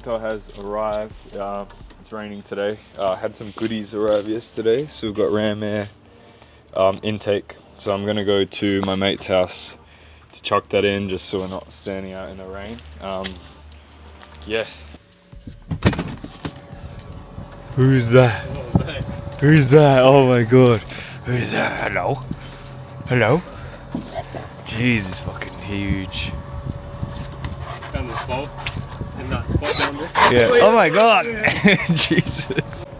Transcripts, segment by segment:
Mk2 has arrived. It's raining today. Had some goodies arrive yesterday, so we've got RamAir intake. So I'm gonna go to my mate's house to chuck that in, just so we're not standing out in the rain. Yeah. Who's that? Who's that? Oh my god. Who's that? Hello? Hello? Jesus, fucking huge. Found this bolt in that spot down there. Yeah. Oh my god. Jesus.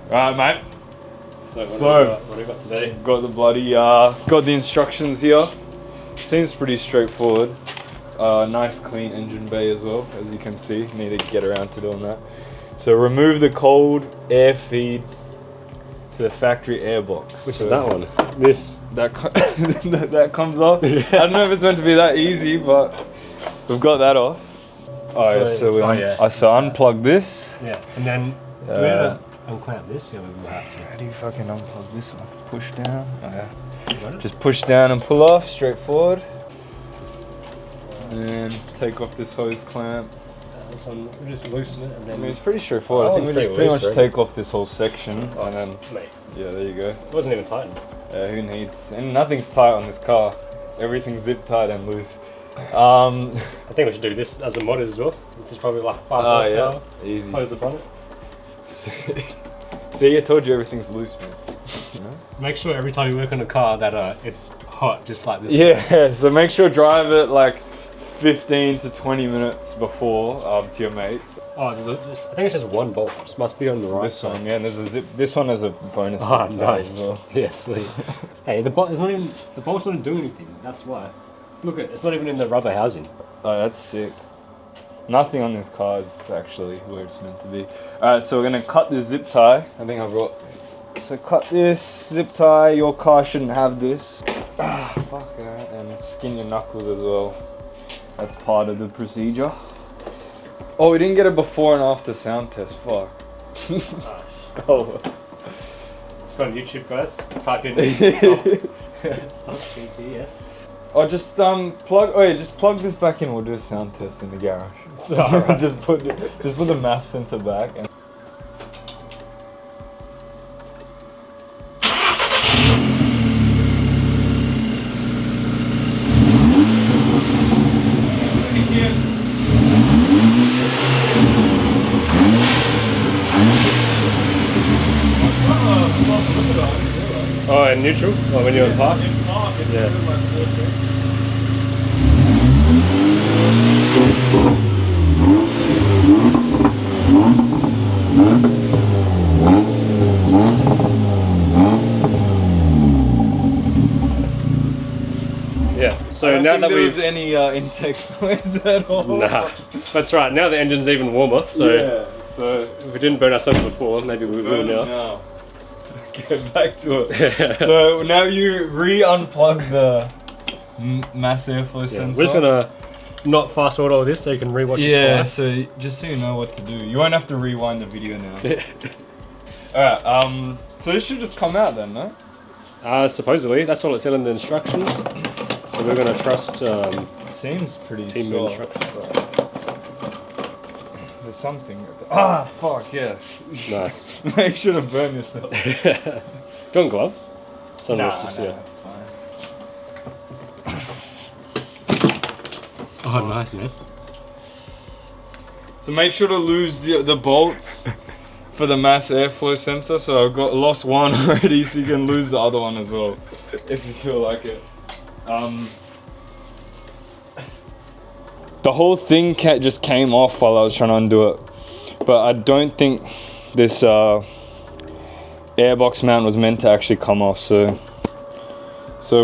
Alright, mate. So what do we got today? Got the bloody, got the instructions here. Seems pretty straightforward. Nice clean engine bay as well, as you can see. Need to get around to doing that. So remove the cold air feed to the factory airbox. Which is that one? This. That comes off. I don't know if it's meant to be that easy, but we've got that off. Alright, so unplug this. Yeah, and then do we have to unclamp this? Yeah, we will have to. How do you fucking unplug this one? Push down. Oh, yeah. Just push down and pull off, straightforward. And then take off this hose clamp. This one, we just loosen it and then. I mean, it's pretty straightforward. I think we just pretty much take off this whole section and then. Mate. Yeah, there you go. It wasn't even tightened. Who needs? And nothing's tight on this car. Everything's zip tight and loose. I think we should do this as a mod as well. This is probably like 5 horsepower. Yeah. Easy. Close the bonnet. See, I told you everything's loose, man. You know? Make sure every time you work on a car that it's hot, just like this. Yeah, so make sure drive it like 15 to 20 minutes before to your mates. Oh, I think it's just one bolt. This must be on the right side. One, yeah, and there's a zip. This one has a bonus. Oh, zip nice. as well. Yeah, sweet. Hey, the bolt's not even doing anything. That's why. Look at it's not even in the rubber housing. Oh, that's sick. Nothing on this car is actually where it's meant to be. Alright, so we're gonna cut this zip tie. I think I've got. So cut this zip tie. Your car shouldn't have this. Ah, fuck that. And skin your knuckles as well. That's part of the procedure. Oh, we didn't get a before and after sound test. Fuck. Oh. It's on YouTube, guys. Type in stop GTS. Oh, just plug. Oh yeah, just plug this back in. We'll do a sound test in the garage. It's alright. just put the MAF sensor back. And Oh, in neutral? Oh, when you're in park? Yeah. Yeah, so now that there's any intake noise at all. Nah, that's right. Now the engine's even warmer, so yeah, so if we didn't burn ourselves before, maybe we will now. Get back to it. So now you re-unplug the mass airflow sensor. We're just gonna not fast forward all this so you can rewatch it twice. Yeah, so just so you know what to do. You won't have to rewind the video now. Alright, so this should just come out then, no? Supposedly, that's all it said in the instructions. So we're gonna trust seems pretty Temu soft. instructions. There's something. Ah, fuck, yeah. Nice. Make sure to burn yourself. Do you want gloves? Nah, that's fine. Oh, nice, man. So make sure to lose the bolts for the mass airflow sensor. So I've lost one already, so you can lose the other one as well, if you feel like it. The whole thing just came off while I was trying to undo it, but I don't think this airbox mount was meant to actually come off. So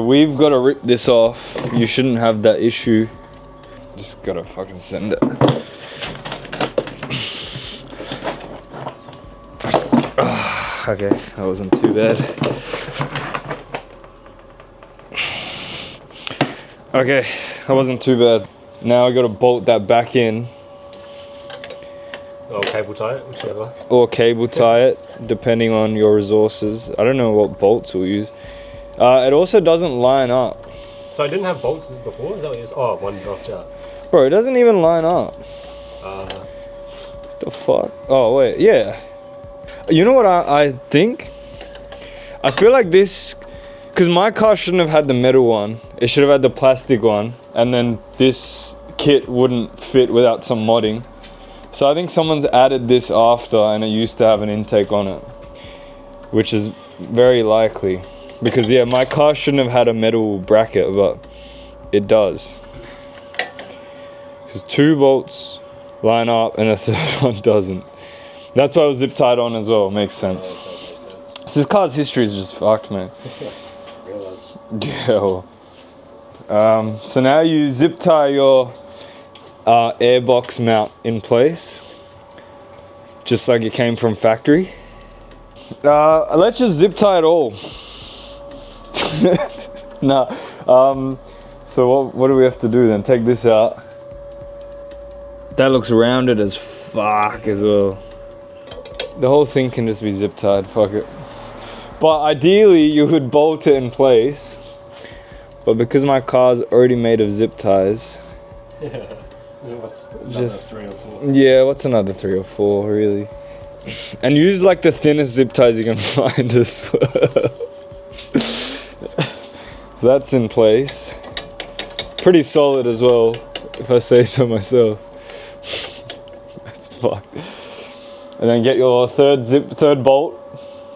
we've got to rip this off. You shouldn't have that issue. Just gotta fucking send it. Okay, that wasn't too bad. Okay, that wasn't too bad. Now I gotta bolt that back in. Or cable tie it, whichever. Or cable tie it, depending on your resources. I don't know what bolts we'll use. It also doesn't line up. So I didn't have bolts before? Is that what it is? Oh, one dropped out. Bro, it doesn't even line up. What The fuck? Oh wait, yeah. You know what I think? I feel like this, because my car shouldn't have had the metal one. It should have had the plastic one, and then this kit wouldn't fit without some modding. So I think someone's added this after, and it used to have an intake on it, which is very likely. Because yeah, my car shouldn't have had a metal bracket, but it does. Because 2 bolts line up and a 3rd one doesn't. That's why I was zip tied on as well. Makes sense. So this car's history is just fucked, man. Yeah. Well. So now you zip tie your airbox mount in place, just like it came from factory. Let's just zip tie it all. Nah. So what do we have to do then? Take this out. That looks rounded as fuck as well. The whole thing can just be zip tied, fuck it. But ideally you would bolt it in place. But because my car's already made of zip ties. Yeah. What's just 3 or 4? Yeah, what's another 3 or 4 really? And use like the thinnest zip ties you can find as well. So that's in place. Pretty solid as well, if I say so myself. That's fucked. And then get your third bolt.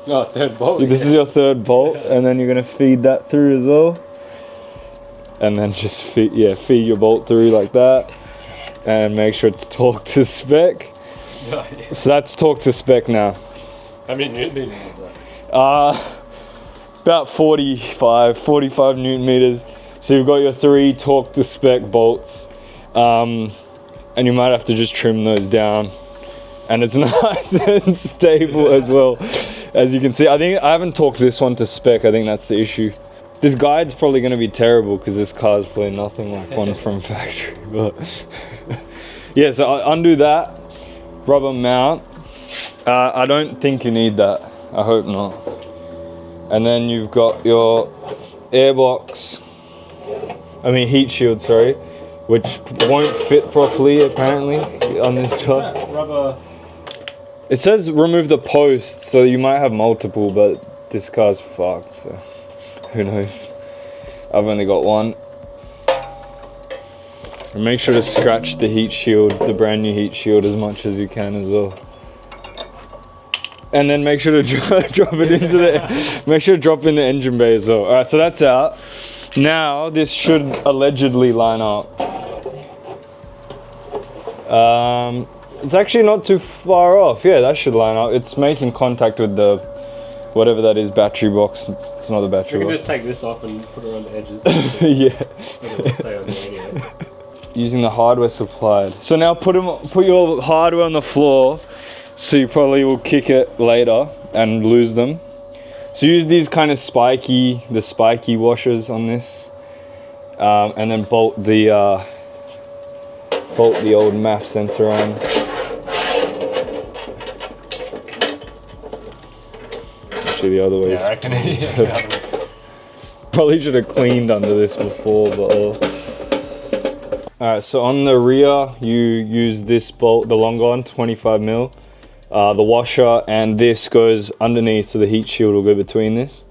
Oh, 3rd bolt. This is your 3rd bolt, and then you're gonna feed that through as well. And then just feed your bolt through like that. And make sure it's torqued to spec. Oh, yeah. So that's torqued to spec now. How many Newton meters is that? About 45 Newton meters. So you've got your 3 torqued to spec bolts. And you might have to just trim those down. And it's nice and stable as well. As you can see, I haven't torqued this one to spec. I think that's the issue. This guide's probably going to be terrible because this car's probably nothing like one from factory. But yeah, so I undo that rubber mount. I don't think you need that. I hope not. And then you've got your airbox. I mean heat shield, sorry, which won't fit properly apparently on this car. Rubber. It says remove the post, so you might have multiple, but this car's fucked, so who knows. I've only got one. And make sure to scratch the heat shield, the brand new heat shield, as much as you can as well. And then make sure to drop it into make sure to drop in the engine bay as well. Alright, so that's out. Now this should allegedly line up. It's actually not too far off. Yeah, that should line up. It's making contact with the whatever that is, battery box. It's not the battery We can box. just take this off and put it on the edges. Yeah. It'll stay on there anyway. Using the hardware supplied. So now put your hardware on the floor, so you probably will kick it later and lose them. So use these kind of spiky washers on this, and then bolt the old MAF sensor on. Actually, the other way. Yeah, I reckon. Yeah. Probably should have cleaned under this before, but. Alright, so on the rear, you use this bolt, the longer one, 25 mil. The washer, and this goes underneath, so the heat shield will go between this.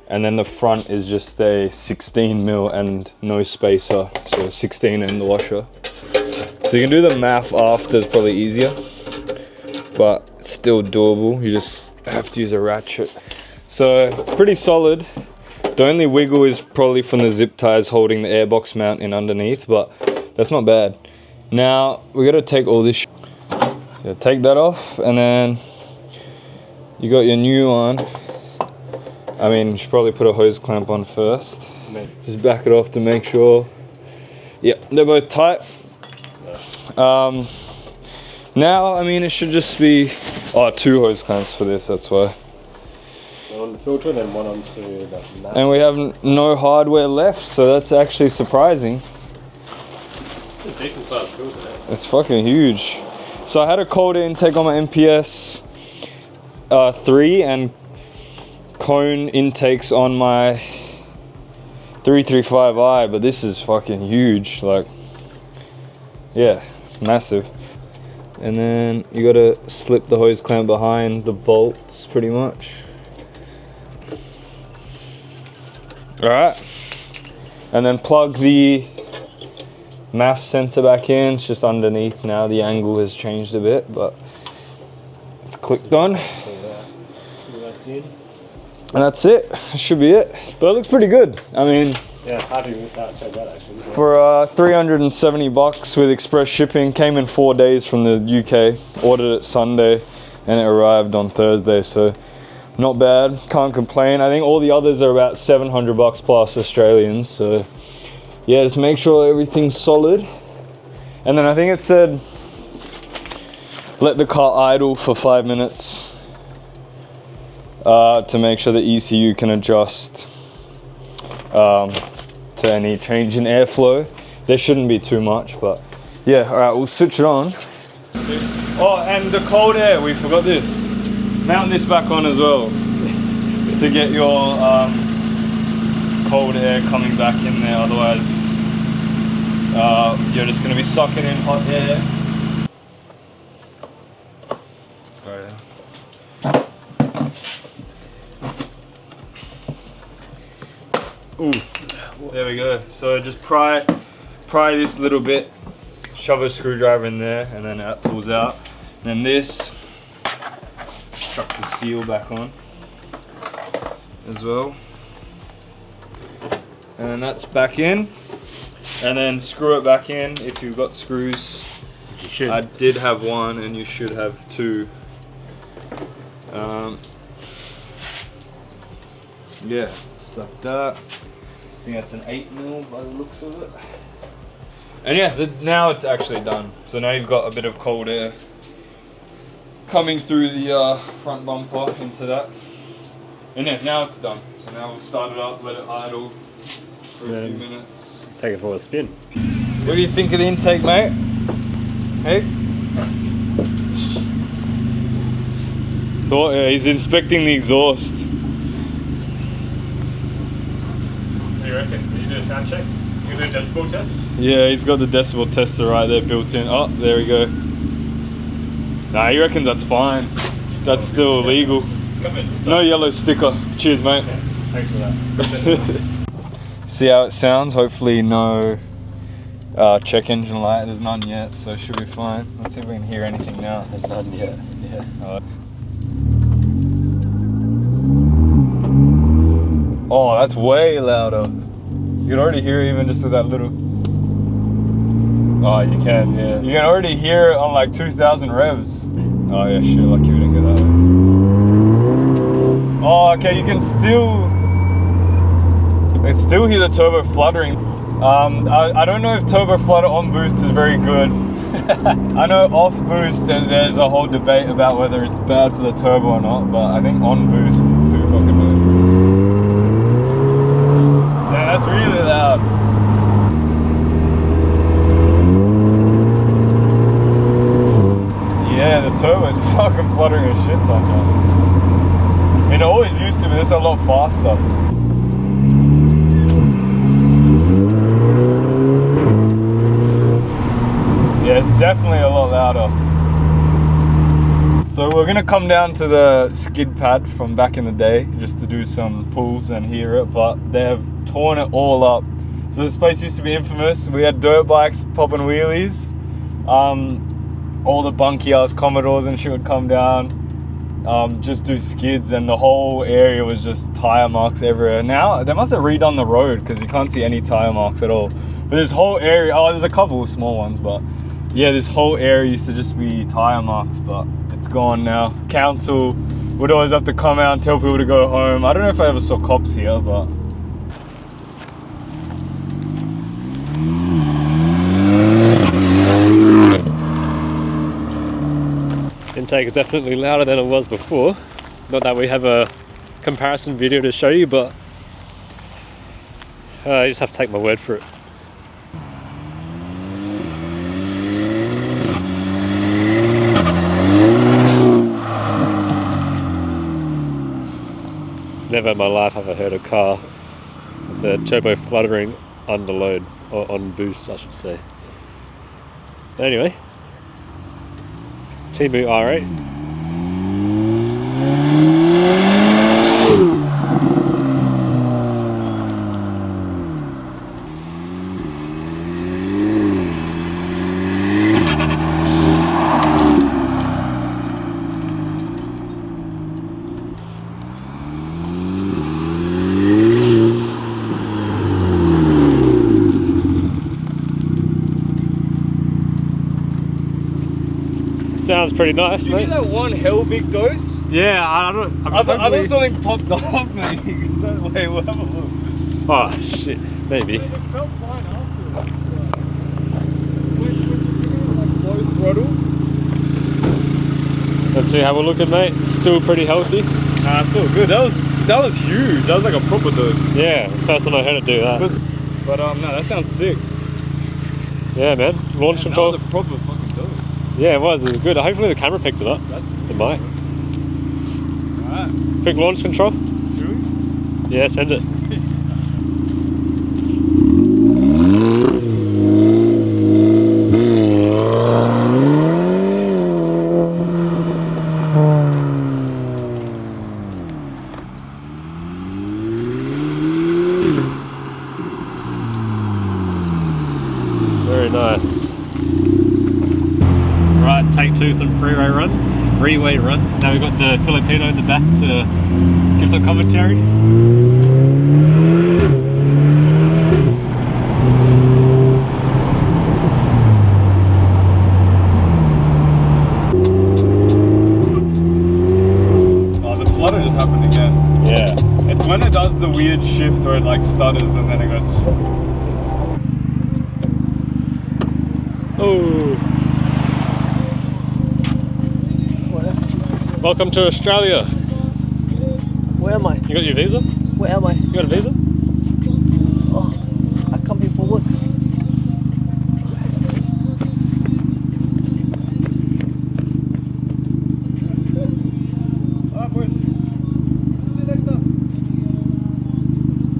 And then the front is just a 16 mil and no spacer, so 16 in the washer. So you can do the math after, it's probably easier, but it's still doable. You just have to use a ratchet. So it's pretty solid. The only wiggle is probably from the zip ties holding the airbox mount in underneath, but that's not bad. Now we gotta take all this so take that off, and then you got your new one. I mean, you should probably put a hose clamp on first. Just back it off to make sure. Yep, they're both tight. Now, I mean, it should just be 2 hose clamps for this, that's why. One on the filter, then one onto the mat. And we have no hardware left, so that's actually surprising. It's a decent sized filter. It's fucking huge. So I had a cold intake on my MPS 3 and cone intakes on my 335i, but this is fucking huge. Like, yeah, it's massive. and then you gotta slip the hose clamp behind the bolts pretty much. Alright, and then plug the MAF sensor back in. It's just underneath now. The angle has changed a bit, but it's clicked on. So that's in. And that's it. That should be it. But it looks pretty good. I mean, yeah, happy with how it turned out actually. For 370 bucks with express shipping, came in 4 days from the UK. Ordered it Sunday, and it arrived on Thursday. So not bad. Can't complain. I think all the others are about 700 bucks plus Australians. So yeah, just make sure everything's solid. And then I think it said let the car idle for 5 minutes. To make sure the ECU can adjust to any change in airflow. There shouldn't be too much, but yeah, all right, we'll switch it on. Oh, and the cold air, we forgot this. Mount this back on as well to get your cold air coming back in there, otherwise you're just gonna be sucking in hot air. Ooh, there we go. So just pry this little bit, shove a screwdriver in there, and then it pulls out. And then this, chuck the seal back on as well. And then that's back in. And then screw it back in if you've got screws. You should. I did have one, and you should have two. Yeah, it's like that. I think that's an 8mm by the looks of it. And yeah, now it's actually done. So now you've got a bit of cold air coming through the front bumper into that. And yeah, now it's done. So now we'll start it up, let it idle for a few minutes. Take it for a spin. What do you think of the intake, mate? Hey? Thought, yeah, he's inspecting the exhaust. What do you reckon? Did you do a sound check? You do a decibel test? Yeah, he's got the decibel tester right there built in. Oh, there we go. Nah, he reckons that's fine. That's still illegal. No yellow sticker. Cheers, mate. Yeah, thanks for that. See how it sounds? Hopefully no check engine light. There's none yet, so it should be fine. Let's see if we can hear anything now. There's none yet. Yeah. Oh, that's way louder. You can already hear it even just with that little... Oh, you can, yeah. You can already hear it on like 2,000 revs. Oh yeah, shit, lucky we didn't get that. Oh, okay, you can still... I still hear the turbo fluttering. I don't know if turbo flutter on boost is very good. I know off boost there's a whole debate about whether it's bad for the turbo or not, but I think on boost, too fucking bad. Yeah, that's really loud. Yeah, the turbo is fucking fluttering as shit sometimes. It always used to be, this a lot faster. Yeah, it's definitely a lot louder. So we're gonna come down to the skid pad from back in the day just to do some pulls and hear it, but they have torn it all up. So this place used to be infamous. We had dirt bikes popping wheelies. All the bunky ass Commodores and shit would come down, just do skids, and the whole area was just tire marks everywhere. Now they must have redone the road because you can't see any tire marks at all. But this whole area, oh, there's a couple of small ones, but yeah, this whole area used to just be tire marks, but it's gone now. Council would always have to come out and tell people to go home. I don't know if I ever saw cops here, but Intake is definitely louder than it was before. Not that we have a comparison video to show you, but you just have to take my word for it. Never in my life have I heard a car with the turbo fluttering under load, or on boost I should say. Anyway, Temu R8. Sounds pretty nice, Did you mate. get that one hell big dose? Yeah, I don't. I thought something popped off, mate. Wait, we'll have a look. Oh shit, maybe. It felt fine after. When low throttle. Let's see how we're looking, mate. Still pretty healthy. Nah, it's all good. That was huge. That was like a proper dose. Yeah, first time I heard it do that. But no, that sounds sick. Yeah, man. Launch control. That was a proper fucking dose. Yeah, it was good. Hopefully the camera picked it up. That's It might. alright. Quick launch control. Should we? Yeah, send it. Very nice. Right, take two, some freeway runs. Now we've got the Filipino in the back to give some commentary. Oh, the flutter just happened again. Yeah. It's when it does the weird shift where it like stutters and then it goes. Oh. Welcome to Australia. Where am I? You got your visa? Where am I? You got a visa?